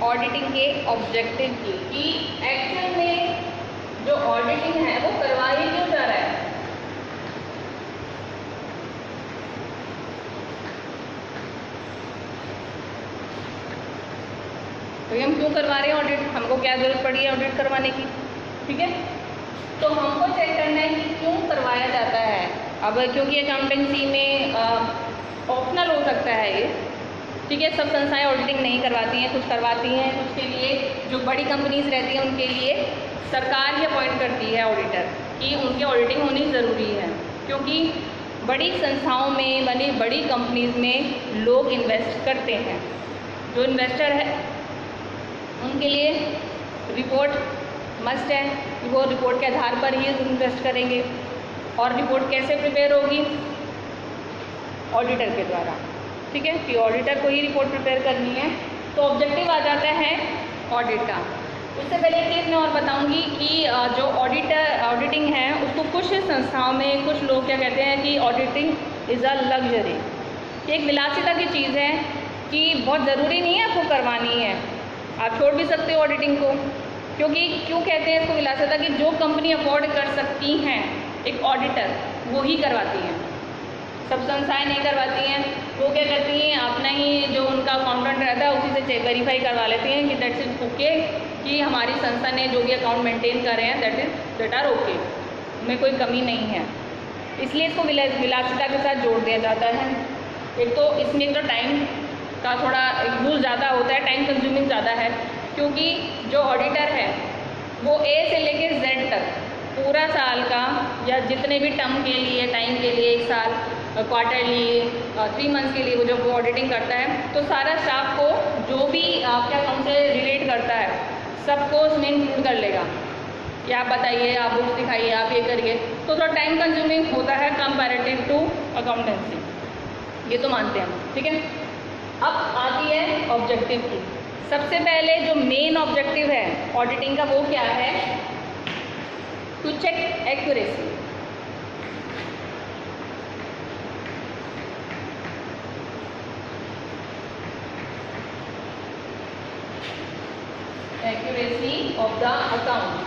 Auditing के objective की कि एक्चुअल में जो ऑडिटिंग है वो करवाया क्यों जा रहा है। तो हम क्यों करवा रहे हैं ऑडिट, हमको क्या ज़रूरत पड़ी है ऑडिट करवाने की, ठीक है। तो हमको चेक करना है कि क्यों करवाया जाता है। अब क्योंकि अकाउंटेंसी में ऑप्शनल हो सकता है ये, ठीक है। सब संस्थाएं ऑडिटिंग नहीं करवाती हैं, कुछ करवाती हैं, कुछ के लिए जो बड़ी कंपनीज रहती हैं उनके लिए सरकार ही अपॉइंट करती है ऑडिटर कि उनकी ऑडिटिंग होनी ज़रूरी है। क्योंकि बड़ी संस्थाओं में बड़ी कंपनीज में लोग इन्वेस्ट करते हैं, जो इन्वेस्टर है उनके लिए रिपोर्ट मस्ट है कि वो रिपोर्ट के आधार पर ही इन्वेस्ट करेंगे। और रिपोर्ट कैसे प्रिपेयर होगी, ऑडिटर के द्वारा, ठीक है। कि ऑडिटर को ही रिपोर्ट प्रिपेयर करनी है। तो ऑब्जेक्टिव आ जाता है ऑडिट का। उससे पहले एक चीज़ मैं और बताऊंगी कि जो ऑडिटिंग है उसको कुछ संस्थाओं में कुछ लोग क्या कहते हैं कि ऑडिटिंग इज़ अ लग्जरी, एक विलासिता की चीज़ है कि बहुत ज़रूरी नहीं है आपको करवानी है, आप छोड़ भी सकते हो ऑडिटिंग को। क्योंकि क्यों कहते हैं इसको विलासिता, कि जो कंपनी अफोर्ड कर सकती हैं एक ऑडिटर वो ही करवाती हैं, सब संस्थाएं नहीं करवाती हैं। वो क्या करती हैं अपना ही जो उनका अकाउंटेंट रहता है उसी से चेक वेरीफाई करवा लेती हैं कि दैट्स इज ओके, कि हमारी संस्था ने जो भी अकाउंट मेंटेन कर रहे हैं दैट आर ओके, में कोई कमी नहीं है। इसलिए इसको विलासिता के साथ जोड़ दिया जाता है। एक तो इसमें तो टाइम का थोड़ा यूज़ ज़्यादा होता है, टाइम कंज्यूमिंग ज़्यादा है, क्योंकि जो ऑडिटर है वो ए से लेकर जेड तक पूरा साल का या जितने भी टर्म के लिए टाइम के लिए, एक साल, क्वार्टरली, 3 मंथ्स के लिए वो जब वो ऑडिटिंग करता है तो सारा स्टाफ को जो भी आपके अकाउंट से रिलेट करता है सबको उसमें इंक्लूड कर लेगा कि आप बताइए, आप बुक्स दिखाइए, आप ये करिए। तो थोड़ा टाइम कंज्यूमिंग होता है कंपैरेटिव टू अकाउंटेंसी, ये तो मानते हैं हम, ठीक है। अब आती है ऑब्जेक्टिव की। सबसे पहले जो मेन ऑब्जेक्टिव है ऑडिटिंग का वो क्या है, to check accuracy. Accuracy of the account.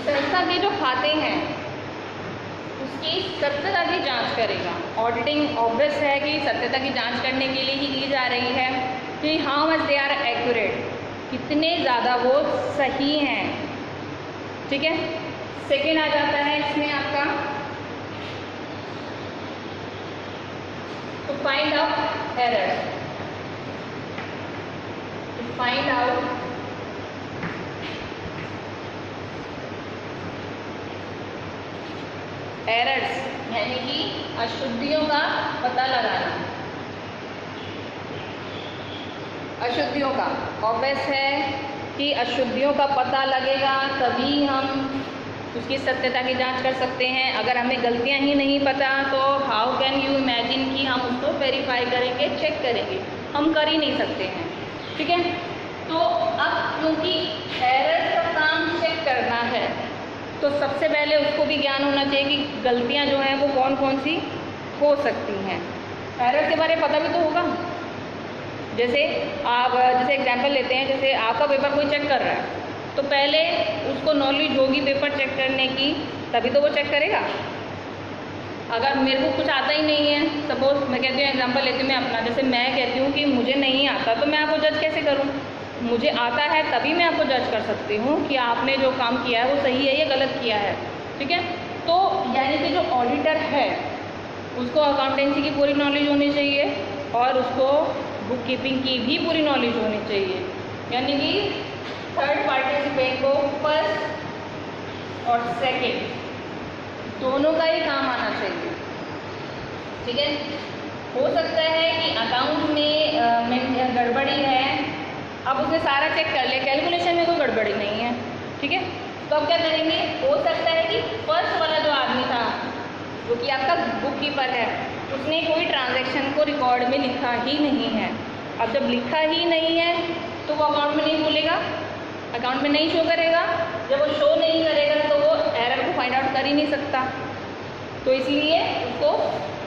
संस्था के जो खाते हैं उसकी सत्यता की जांच करेगा। ऑडिटिंग ऑब्वियस है कि सत्यता की जांच करने के लिए ही की जा रही है कि how much they are accurate, कितने ज़्यादा वो सही हैं, ठीक है। सेकेंड आ जाता है इसमें आपका to find out errors. To find out errors यानी कि अशुद्धियों का पता लगाना। अशुद्धियों का ऑब्वियस है कि अशुद्धियों का पता लगेगा तभी हम उसकी सत्यता की जांच कर सकते हैं। अगर हमें गलतियां ही नहीं पता तो हाउ कैन यू इमेजिन कि हम उसको वेरीफाई करेंगे, चेक करेंगे, हम कर ही नहीं सकते हैं, ठीक है। तो अब क्योंकि एरर्स का काम चेक करना है तो सबसे पहले उसको भी ज्ञान होना चाहिए कि गलतियां जो हैं वो कौन कौन सी हो सकती हैं। एरर के बारे में पता भी तो होगा। जैसे एग्जांपल लेते हैं, जैसे आपका पेपर कोई चेक कर रहा है तो पहले उसको नॉलेज होगी पेपर चेक करने की, तभी तो वो चेक करेगा। अगर मेरे को कुछ आता ही नहीं है, सपोज मैं कहती हूँ, एग्जांपल लेती हूँ मैं अपना, जैसे मैं कहती हूँ कि मुझे नहीं आता तो मैं आपको जज कैसे करूँ। मुझे आता है तभी मैं आपको जज कर सकती हूँ कि आपने जो काम किया है वो सही है या गलत किया है, ठीक है। तो यानी कि जो ऑडिटर है उसको अकाउंटेंसी की पूरी नॉलेज होनी चाहिए और उसको बुक कीपिंग की भी पूरी नॉलेज होनी चाहिए। यानी कि थर्ड पार्टिसिपेंट को फर्स्ट और सेकेंड दोनों का ही काम आना चाहिए, ठीक है। हो सकता है कि अकाउंट में गड़बड़ी है, अब उसने सारा चेक कर लिया, कैलकुलेशन में कोई गड़बड़ी नहीं है, ठीक है। तो अब क्या करेंगे, हो सकता है कि फर्स्ट वाला जो आदमी था जो कि आपका बुक कीपर है उसने कोई ट्रांजैक्शन को रिकॉर्ड में लिखा ही नहीं है। अब जब लिखा ही नहीं है तो वो अकाउंट में नहीं खुलेगा, अकाउंट में नहीं शो करेगा। जब वो शो नहीं करेगा तो वो एरर को फाइंड आउट कर ही नहीं सकता। तो इसलिए उसको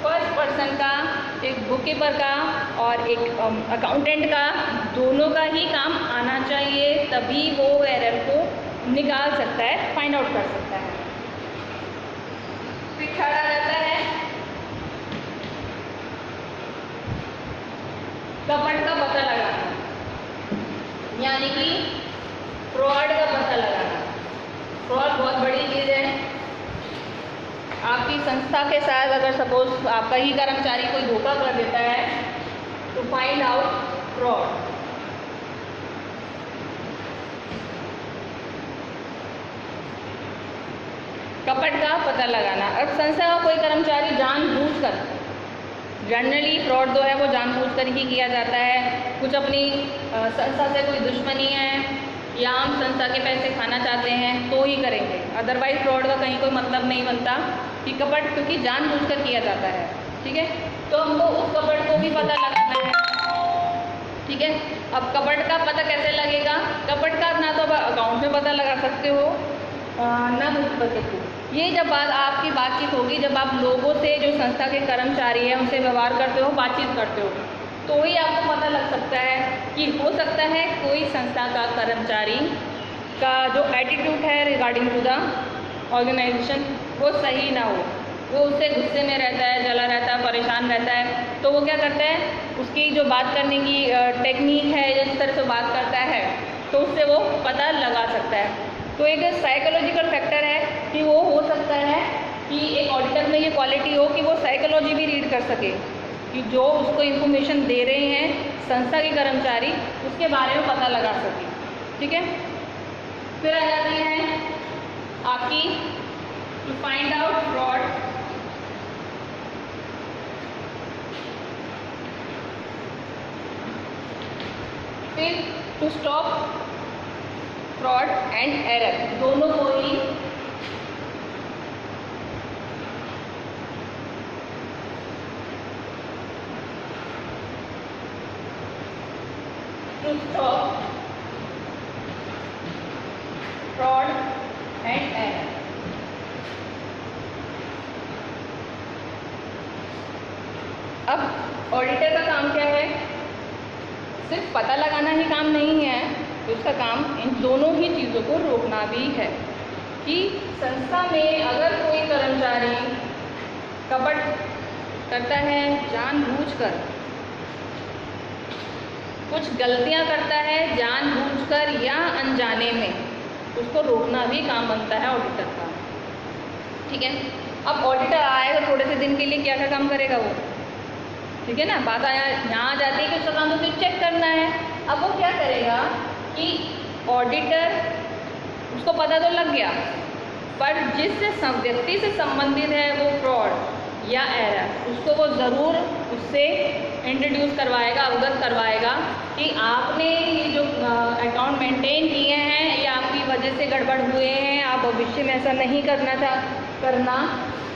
फर्स्ट पर्सन का, एक बुक कीपर का और एक अकाउंटेंट का, दोनों का ही काम आना चाहिए, तभी वो एरर को निकाल सकता है, फाइंड आउट कर सकता है। फिर खड़ा रहता है कपट का पता लगाना, यानी कि फ्रॉड का पता लगाना। फ्रॉड बहुत बड़ी चीज़ है। आपकी संस्था के साथ अगर सपोज आपका ही कर्मचारी कोई धोखा कर देता है, तो फाइंड आउट फ्रॉड। कपट का पता लगाना। अब संस्था का कोई कर्मचारी जानबूझकर, जनरली फ्रॉड जो है वो जानबूझकर ही किया जाता है, कुछ अपनी संस्था से कोई दुश्मनी है या हम संस्था के पैसे खाना चाहते हैं तो ही करेंगे, अदरवाइज फ्रॉड का कहीं कोई मतलब नहीं बनता कि कपट, क्योंकि जानबूझकर किया जाता है। ठीक है, तो हमको उस कपट को भी पता लगाना है। ठीक है, अब कपट का पता कैसे लगेगा? कपट का ना तो अकाउंट में पता लगा सकते हो ना बुक के थ्रू। ये जब आपकी बातचीत होगी, जब आप लोगों से, जो संस्था के कर्मचारी हैं उनसे व्यवहार करते हो, बातचीत करते हो, तो ही आपको पता लग सकता है कि हो सकता है कोई संस्था का कर्मचारी का जो एटीट्यूड है रिगार्डिंग टू द ऑर्गेनाइजेशन वो सही ना हो, वो उससे गुस्से में रहता है, जला रहता है, परेशान रहता है, तो वो क्या करता है, उसकी जो बात करने की टेक्निक है, जिस तरह से बात करता है, तो उससे वो पता लगा सकता है। तो एक साइकोलॉजिकल फैक्टर है कि वो हो सकता है कि एक ऑडिटर में ये क्वालिटी हो कि वो साइकोलॉजी भी रीड कर सके, कि जो उसको इन्फॉर्मेशन दे रहे हैं संस्था के कर्मचारी, उसके बारे में पता लगा सके। ठीक है, फिर आ जाती है आपकी टू फाइंड आउट फ्रॉड। फिर to stop fraud and error, दोनों को ही to stop fraud and error। अब ऑडिटर का काम क्या है? सिर्फ पता लगाना ही काम नहीं है, उसका काम इन दोनों ही चीज़ों को रोकना भी है कि संस्था में अगर कोई कर्मचारी कपट करता है, जानबूझकर कुछ गलतियां करता है, जानबूझकर या अनजाने में, उसको रोकना भी काम बनता है ऑडिटर का। ठीक है, अब ऑडिटर आएगा थोड़े से दिन के लिए, क्या क्या काम करेगा वो? ठीक है ना, बात यहाँ आ जाती है कि उसका काम तो सिर्फ चेक करना है। अब वो क्या करेगा कि ऑडिटर, उसको पता तो लग गया, पर जिससे व्यक्ति से संबंधित है वो फ्रॉड या एरर, उसको वो ज़रूर उससे इंट्रोड्यूस करवाएगा, अवगत करवाएगा कि आपने ये जो अकाउंट मेंटेन किए हैं ये आपकी वजह से गड़बड़ हुए हैं, आप भविष्य में ऐसा नहीं करना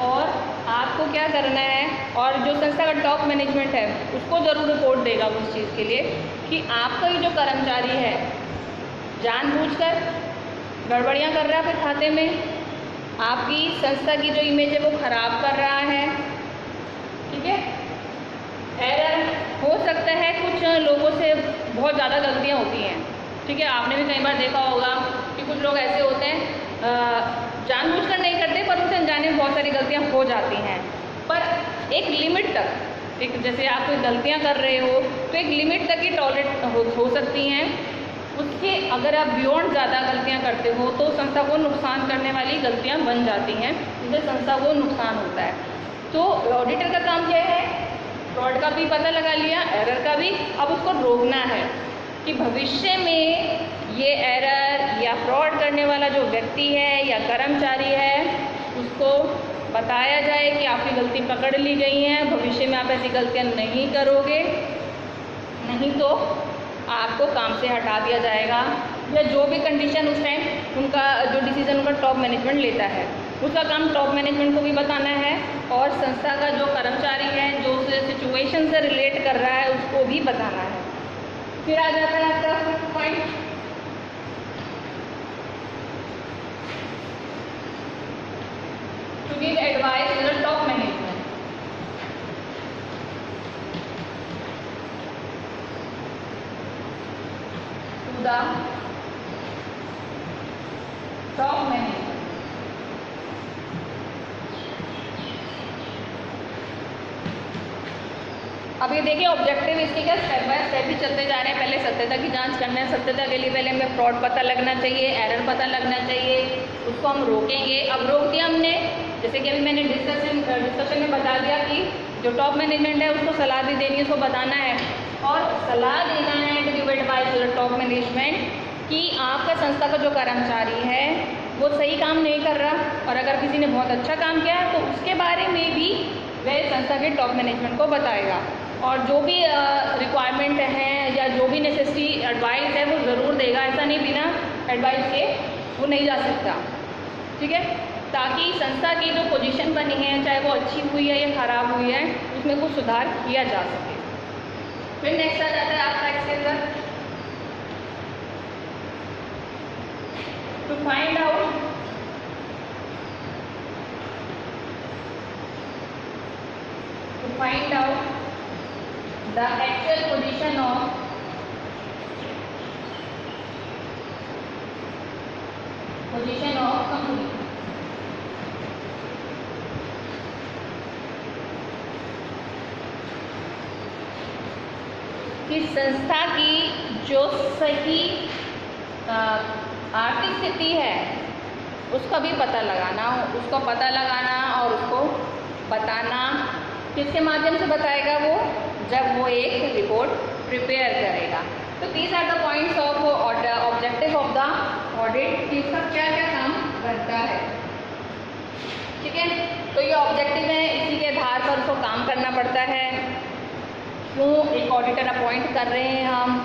और आपको क्या करना है। और जो संस्था का टॉप मैनेजमेंट है उसको ज़रूर रिपोर्ट देगा उस चीज़ के लिए कि आपका ये जो कर्मचारी है जानबूझकर गड़बड़ियाँ कर रहा है अपने खाते में, आपकी संस्था की जो इमेज है वो ख़राब कर रहा है। ठीक है, एरर हो सकता है, कुछ लोगों से बहुत ज़्यादा गलतियाँ होती हैं। ठीक है, आपने भी कई बार देखा होगा कि कुछ लोग ऐसे होते हैं जानबूझकर नहीं करते, पर उनसे अनजाने में बहुत सारी गलतियाँ हो जाती हैं, पर एक लिमिट तक, एक जैसे आप कोई गलतियाँ कर रहे हो तो एक लिमिट तक ही टॉलरेट हो सकती हैं। उसके अगर आप बियॉन्ड ज़्यादा गलतियाँ करते हो तो संस्था को नुकसान करने वाली गलतियाँ बन जाती हैं, जिससे संस्था को नुकसान होता है। तो ऑडिटर का काम क्या है? फ्रॉड का भी पता लगा लिया, एरर का भी, अब उसको रोकना है कि भविष्य में ये एरर या फ्रॉड करने वाला जो व्यक्ति है या कर्मचारी है उसको बताया जाए कि आपकी गलती पकड़ ली गई है, भविष्य में आप ऐसी गलतियाँ नहीं करोगे, नहीं तो आपको काम से हटा दिया जाएगा, या जो भी कंडीशन उस टाइम उनका जो डिसीजन उनका टॉप मैनेजमेंट लेता है उसका काम टॉप मैनेजमेंट को भी बताना है और संस्था का जो कर्मचारी है जो उस सिचुएशन से रिलेट कर रहा है उसको भी बताना है। फिर आ जाता है आपका fifth point, to give advice to the top management. अब ये देखिए ऑब्जेक्टिव इसके क्या स्टेप बाय स्टेप ही चलते जा रहे हैं। पहले सत्यता की जांच करना है, सत्यता के लिए पहले हमें फ्रॉड पता लगना चाहिए, एरर पता लगना चाहिए, उसको हम रोकेंगे। अब रोक दिया हमने, जैसे कि अभी मैंने डिस्कशन में बता दिया कि जो टॉप मैनेजमेंट है उसको सलाह भी देनी है, उसको बताना है और सलाह देना है to give advice to the top management कि आपका संस्था का जो कर्मचारी है वो सही काम नहीं कर रहा, और अगर किसी ने बहुत अच्छा काम किया तो उसके बारे में भी वह संस्था के टॉप मैनेजमेंट को बताएगा, और जो भी रिक्वायरमेंट है या जो भी नेसेसरी एडवाइस है वो ज़रूर देगा। ऐसा नहीं बिना एडवाइस के वो नहीं जा सकता, ठीक है, ताकि संस्था की जो पोजीशन बनी है चाहे वो अच्छी हुई है या ख़राब हुई है उसमें कुछ सुधार किया जा सके। फिर नेक्स्ट आ जाता है आपका इसके अंदर to find out the actual position of company। कि संस्था की जो सही आर्थिक स्थिति है उसका भी पता लगाना, उसको पता लगाना और उसको बताना। किसके माध्यम से बताएगा वो? जब वो एक रिपोर्ट प्रिपेयर करेगा। तो these are the points of objective of the audit, कि इसका क्या क्या काम बनता है, ठीक है। तो ये ऑब्जेक्टिव है, इसी के आधार पर उसको काम करना पड़ता है। क्यों एक ऑडिटर अपॉइंट कर रहे हैं हम,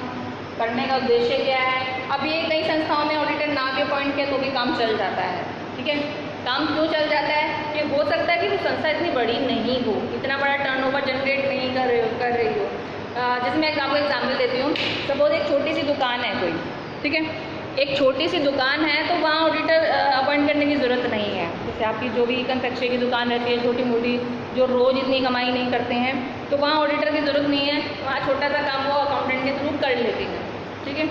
करने का उद्देश्य क्या है। अब ये कई संस्थाओं में ऑडिटर ना भी अपॉइंट किया तो भी काम चल जाता है, ठीक है। काम क्यों चल जाता है? कि हो सकता है कि वो संस्था इतनी बड़ी नहीं हो, इतना बड़ा टर्नओवर जनरेट नहीं कर रही हो। जैसे मैं आपको एग्जाम्पल देती हूँ, सपोज एक छोटी सी दुकान है कोई, ठीक है, एक छोटी सी दुकान है तो वहाँ ऑडिटर अपॉइंट करने की ज़रूरत नहीं है। जैसे आपकी जो भी कन्फेक्शनरी की दुकान रहती है छोटी मोटी, जो रोज़ इतनी कमाई नहीं करते हैं, तो वहाँ ऑडिटर की ज़रूरत नहीं है, वहाँ छोटा सा काम वो अकाउंटेंट के थ्रू कर लेते हैं, ठीक है।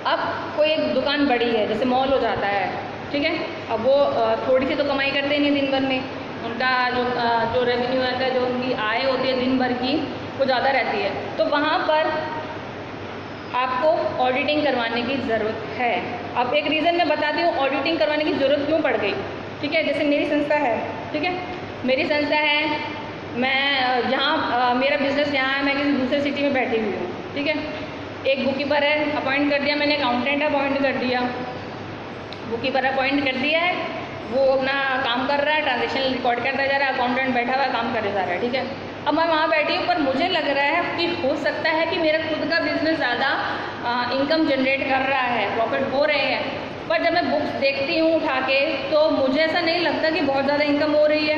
अब कोई एक दुकान बड़ी है, जैसे मॉल हो जाता है, ठीक है, अब वो थोड़ी सी तो कमाई करते नहीं दिन भर में, उनका जो रेवेन्यू रहता है, जो उनकी आय होती है दिन भर की, वो ज़्यादा रहती है। तो वहाँ पर आपको ऑडिटिंग करवाने की ज़रूरत है। अब एक रीज़न मैं बताती हूँ ऑडिटिंग करवाने की ज़रूरत क्यों पड़ गई, ठीक है। जैसे मेरी संस्था है, ठीक है, मेरी संस्था है, मैं जहाँ मेरा बिजनेस यहाँ है, मैं किसी दूसरे सिटी में बैठी हुई हूँ, ठीक है। एक बुक कीपर है अपॉइंट कर दिया मैंने, अकाउंटेंट अपॉइंट कर दिया, बुक कीपर अपॉइंट कर दिया है, वो अपना काम कर रहा है, ट्रांजेक्शन रिकॉर्ड करता जा रहा है, अकाउंटेंट बैठा हुआ काम करे जा रहा है, ठीक है। अब मैं वहाँ बैठी हूँ, पर मुझे लग रहा है कि हो सकता है कि मेरा खुद का बिजनेस ज़्यादा इनकम जनरेट कर रहा है, प्रॉफिट हो रहे हैं, पर जब मैं बुक्स देखती हूँ उठा के तो मुझे ऐसा नहीं लगता कि बहुत ज़्यादा इनकम हो रही है।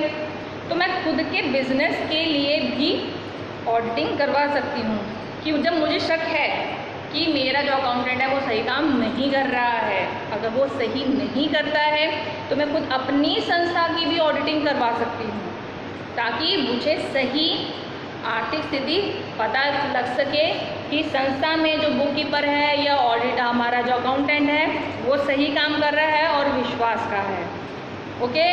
तो मैं खुद के बिजनेस के लिए भी ऑडिटिंग करवा सकती हूँ कि जब मुझे शक है कि मेरा जो अकाउंटेंट है वो सही काम नहीं कर रहा है, अगर वो सही नहीं करता है तो मैं खुद अपनी संस्था की भी ऑडिटिंग करवा सकती हूँ, ताकि मुझे सही आर्थिक स्थिति पता लग सके कि संस्था में जो बुक कीपर है या ऑडिट हमारा जो अकाउंटेंट है वो सही काम कर रहा है और विश्वास का है। ओके,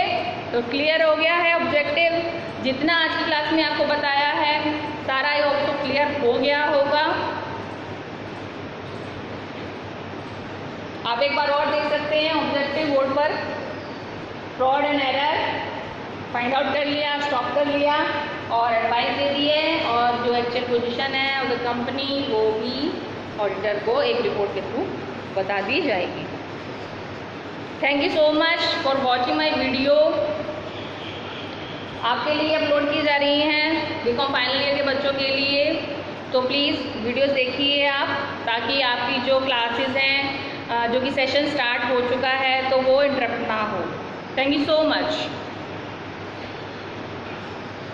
तो क्लियर हो गया है ऑब्जेक्टिव। जितना आज की क्लास में आपको बताया है सारा ये तो क्लियर हो गया होगा। आप एक बार और देख सकते हैं ऑब्जेक्टिव बोर्ड पर, fraud and error find out कर लिया, स्टॉप कर लिया और एडवाइस दे दी है, और जो एक्चुअल पोजीशन है ऑफ द कंपनी वो भी ऑडिटर को एक रिपोर्ट के थ्रू बता दी जाएगी। Thank you so much for watching my video. आपके लिए अपलोड की जा रही हैं बीकॉम फाइनल ईयर के बच्चों के लिए, तो प्लीज़ वीडियोस देखिए आप, ताकि आपकी जो क्लासेस हैं जो कि सेशन स्टार्ट हो चुका है तो वो इंटरप्ट ना हो। Thank you so much.